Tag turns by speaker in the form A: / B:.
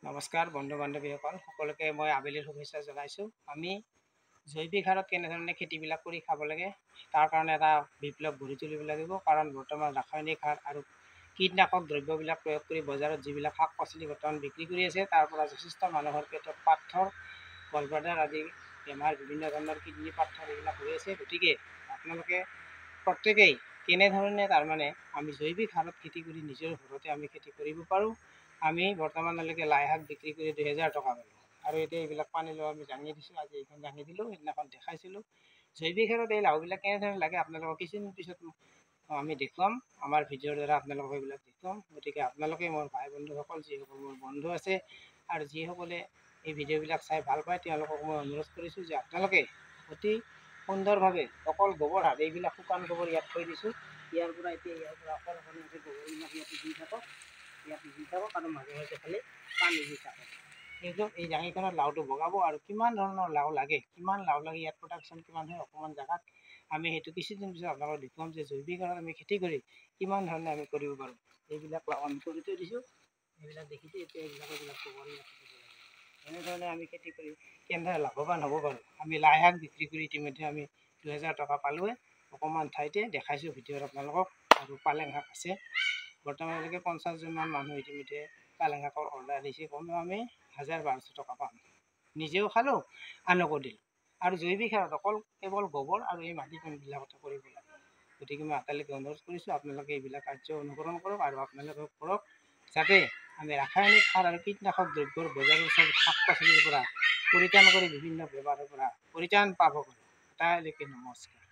A: নমস্কাৰ বন্ধু বান্ধৱীসকল সকলোকে মই আবেলিৰ শুভেচ্ছা জনাইছোঁ। আমি জৈৱিক সাৰত কেনেধৰণে খেতিবিলাক কৰি খাব লাগে তাৰ কাৰণে এটা বিপ্লৱ গঢ়ি তুলিব লাগিব। কাৰণ বৰ্তমান ৰাসায়নিক সাৰ আৰু কীটনাশক দ্ৰব্যবিলাক প্ৰয়োগ কৰি বজাৰত যিবিলাক শাক পাচলি বৰ্তমান বিক্ৰী কৰি আছে তাৰ পৰা যথেষ্ট মানুহৰ পেটত পাথৰ, গলব্লাডাৰ আদি বেমাৰ, বিভিন্ন ধৰণৰ কিডনী পাথৰ এইবিলাক হৈ আছে। গতিকে আপোনালোকে প্ৰত্যেকেই কেনেধৰণে তাৰমানে আমি জৈৱিক সাৰত খেতি কৰি নিজৰ ঘৰতে আমি খেতি কৰিব পাৰোঁ। আমি বৰ্তমানলৈকে লাই শাক বিক্ৰী কৰি 2000 টকা পালোঁ আৰু এতিয়া এইবিলাক পানীলাও আমি দাঙি দিছোঁ। আজি এইখন দাঙি দিলোঁ, সেইদিনাখন দেখাইছিলোঁ। জৈৱিক সাৰত এই লাওবিলাক কেনেধৰণে লাগে আপোনালোকক কিছুদিন পিছত আমি দেখুৱাম, আমাৰ ভিডিঅ'ৰ দ্বাৰা আপোনালোকক সেইবিলাক দেখুৱাম। গতিকে আপোনালোকে মোৰ ভাই বন্ধুসকল, যিসকল মোৰ বন্ধু আছে আৰু যিসকলে এই ভিডিঅ'বিলাক চাই ভাল পায় তেওঁলোকক মই অনুৰোধ কৰিছোঁ যে আপোনালোকে অতি সুন্দৰভাৱে অকল গোবৰ সাৰ, এইবিলাক শুকান গোবৰ ইয়াত থৈ দিছোঁ, ইয়াৰ পৰা অকল গোবৰবিলাক ইয়াতে দি থাকক, আৰু মাজে মাজে খালি পানী দি থাকক। কিন্তু এই জাঙিখনত লাওটো বগাব আৰু কিমান ধৰণৰ লাও লাগে, কিমান লাও লাগে, ইয়াত প্ৰডাকশ্যন কিমান হয় অকণমান জেগাত আমি সেইটো কিছুদিন পিছত আপোনালোকক দেখুৱাম যে জৈৱিক সাৰত আমি খেতি কৰি কিমান ধৰণে আমি কৰিব পাৰোঁ। এইবিলাক লাও আমি কৰি থৈ দিছোঁ, এইবিলাক দেখিছোঁ। এতিয়া এইবিলাক গোবৰ এনেধৰণে আমি খেতি কৰি কেনেদৰে লাভৱান হ'ব পাৰোঁ। আমি লাই শাক বিক্ৰী কৰি ইতিমধ্যে আমি 2000 টকা পালোঁৱে। অকণমান ঠাইতে দেখাইছোঁ ভিডিঅ'ত আপোনালোকক। আৰু পালেং শাক আছে, বৰ্তমানলৈকে 50জনমান মানুহ ইতিমধ্যে পালেং শাকৰ অৰ্ডাৰ দিছে। কমেও আমি 1000-1200 টকা পাম, নিজেও খালোঁ আনকো দিলোঁ। আৰু জৈৱিক সাৰত কেৱল গোবৰ আৰু এই মাটি কণবিলাকতে কৰিব লাগে। গতিকে মই আপোনালোকে অনুৰোধ কৰিছোঁ আপোনালোকে এইবিলাক কাৰ্য অনুসৰণ কৰক আৰু আপোনালোকে কৰক, যাতে আমি ৰাসায়নিক সাৰ আৰু কীটনাশক দ্ৰব্যৰ বজাৰৰ শাক পাচলিৰ পৰা পৰিত্ৰাণ কৰি বিভিন্ন বেমাৰৰ পৰা পৰিত্ৰাণ পাব পাৰোঁ। তালৈকে নমস্কাৰ।